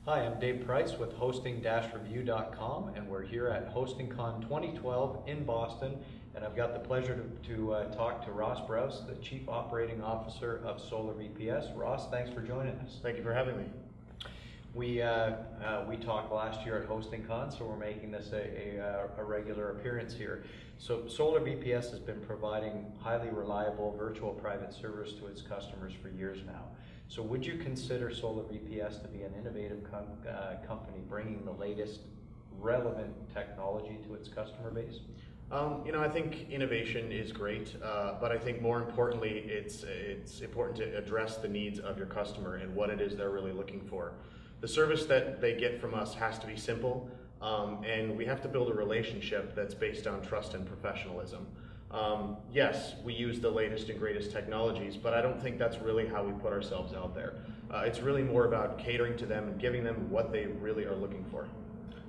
Hi, I'm Dave Price with hosting-review.com, and we're here at HostingCon 2012 in Boston, and I've got the pleasure to talk to Ross Brous, the Chief Operating Officer of Solar VPS. Ross, thanks for joining us. Thank you for having me. We talked last year at HostingCon, so we're making this a regular appearance here. So Solar VPS has been providing highly reliable virtual private servers to its customers for years now. So would you consider Solar VPS to be an innovative company bringing the latest relevant technology to its customer base? I think innovation is great, but I think more importantly, it's important to address the needs of your customer and what it is they're really looking for. The service that they get from us has to be simple, and we have to build a relationship that's based on trust and professionalism. Yes, we use the latest and greatest technologies, but I don't think that's really how we put ourselves out there. It's really more about catering to them and giving them what they really are looking for.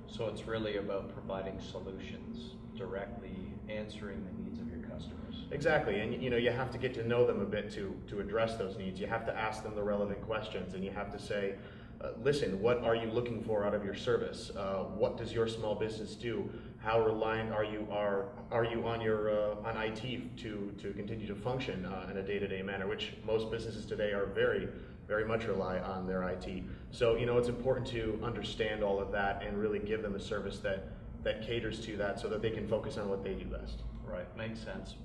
So it's really about providing solutions, directly answering the needs of your customers. Exactly, and you have to get to know them a bit to address those needs. You have to ask them the relevant questions, and you have to say, listen, what are you looking for out of your service? What does your small business do? How reliant are you on your on IT to continue to function in a day-to-day manner, which most businesses today are very much rely on their IT. So it's important to understand all of that and really give them a service that caters to that so that they can focus on what they do best. Right, makes sense.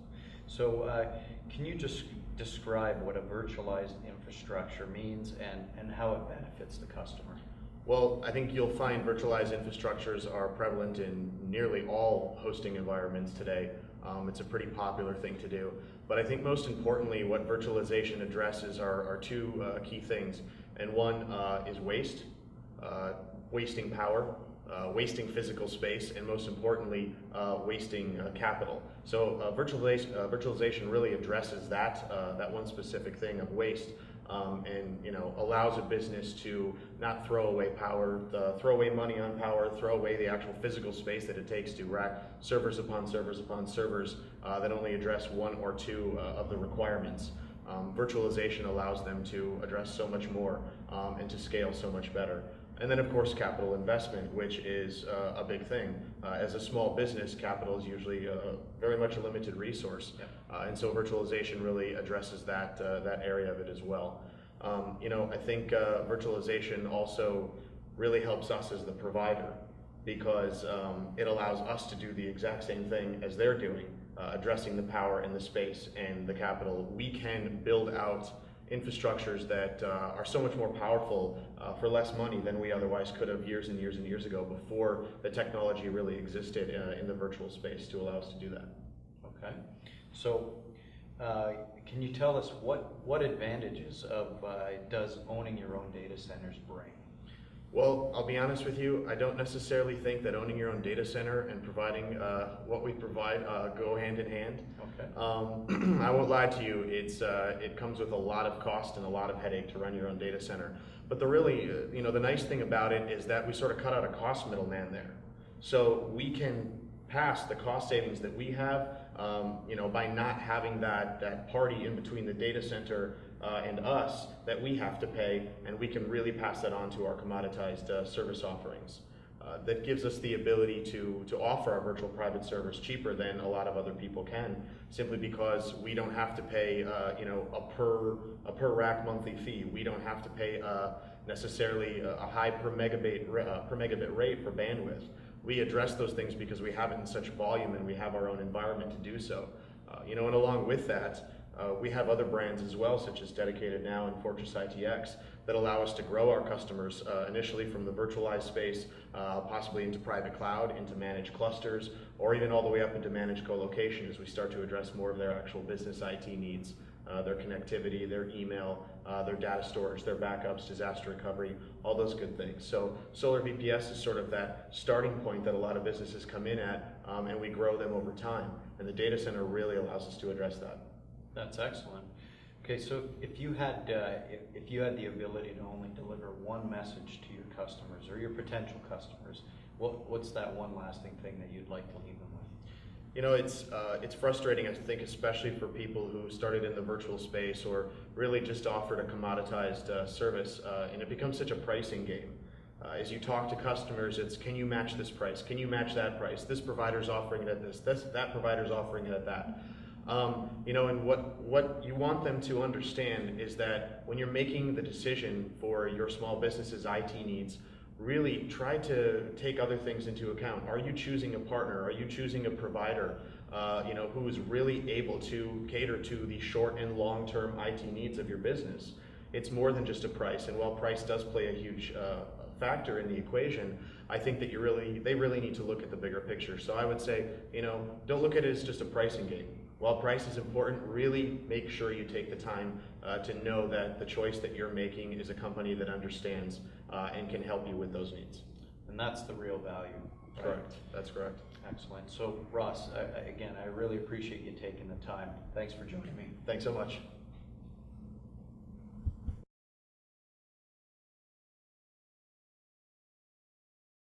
So can you just describe what a virtualized infrastructure means and how it benefits the customer? Well, I think you'll find virtualized infrastructures are prevalent in nearly all hosting environments today. It's a pretty popular thing to do. But I think most importantly, what virtualization addresses are two key things. And one is waste, wasting power, wasting physical space, and most importantly, wasting capital. So virtualization really addresses that one specific thing of waste, and allows a business to not throw away power, throw away money on power, throw away the actual physical space that it takes to rack servers upon servers upon servers that only address one or two of the requirements. Virtualization allows them to address so much more and to scale so much better. And then of course capital investment, which is a big thing. As a small business, capital is usually very much a limited resource. Yep. And so virtualization really addresses that area of it as well. I think virtualization also really helps us as the provider because it allows us to do the exact same thing as they're doing, addressing the power and the space and the capital. We can build out infrastructures that are so much more powerful for less money than we otherwise could have years and years and years ago before the technology really existed in the virtual space to allow us to do that. Okay, so can you tell us what advantages does owning your own data centers bring? Well, I'll be honest with you, I don't necessarily think that owning your own data center and providing what we provide go hand in hand. Okay. I won't lie to you, it comes with a lot of cost and a lot of headache to run your own data center. But the nice thing about it is that we sort of cut out a cost middleman there. So we can pass the cost savings that we have by not having that party in between the data center and us that we have to pay, and we can really pass that on to our commoditized service offerings. That gives us the ability to offer our virtual private servers cheaper than a lot of other people can, simply because we don't have to pay a per rack monthly fee. We don't have to pay necessarily a high per megabit rate for bandwidth. We address those things because we have it in such volume and we have our own environment to do so. And along with that, we have other brands as well, such as Dedicated Now and Fortress ITX, that allow us to grow our customers initially from the virtualized space, possibly into private cloud, into managed clusters, or even all the way up into managed co-location as we start to address more of their actual business IT needs, their connectivity, their email, their data storage, their backups, disaster recovery, all those good things. So Solar VPS is sort of that starting point that a lot of businesses come in at, and we grow them over time. And the data center really allows us to address that. That's excellent. Okay, so if you had the ability to only deliver one message to your customers or your potential customers, what's that one lasting thing that you'd like to leave them with? It's frustrating, I think, especially for people who started in the virtual space or really just offered a commoditized service, and it becomes such a pricing game. As you talk to customers, it's can you match this price? Can you match that price? This provider's offering it at this, that provider's offering it at that. And what you want them to understand is that when you're making the decision for your small business's IT needs, really try to take other things into account. Are you choosing a partner? Are you choosing a provider who is really able to cater to the short and long-term IT needs of your business? It's more than just a price, and while price does play a huge factor in the equation, I think that they really need to look at the bigger picture. So I would say, don't look at it as just a pricing game. While price is important, really make sure you take the time to know that the choice that you're making is a company that understands and can help you with those needs. And that's the real value. Right? Correct, that's correct. Excellent. So Ross, again, I really appreciate you taking the time. Thanks for joining me. Thanks so much.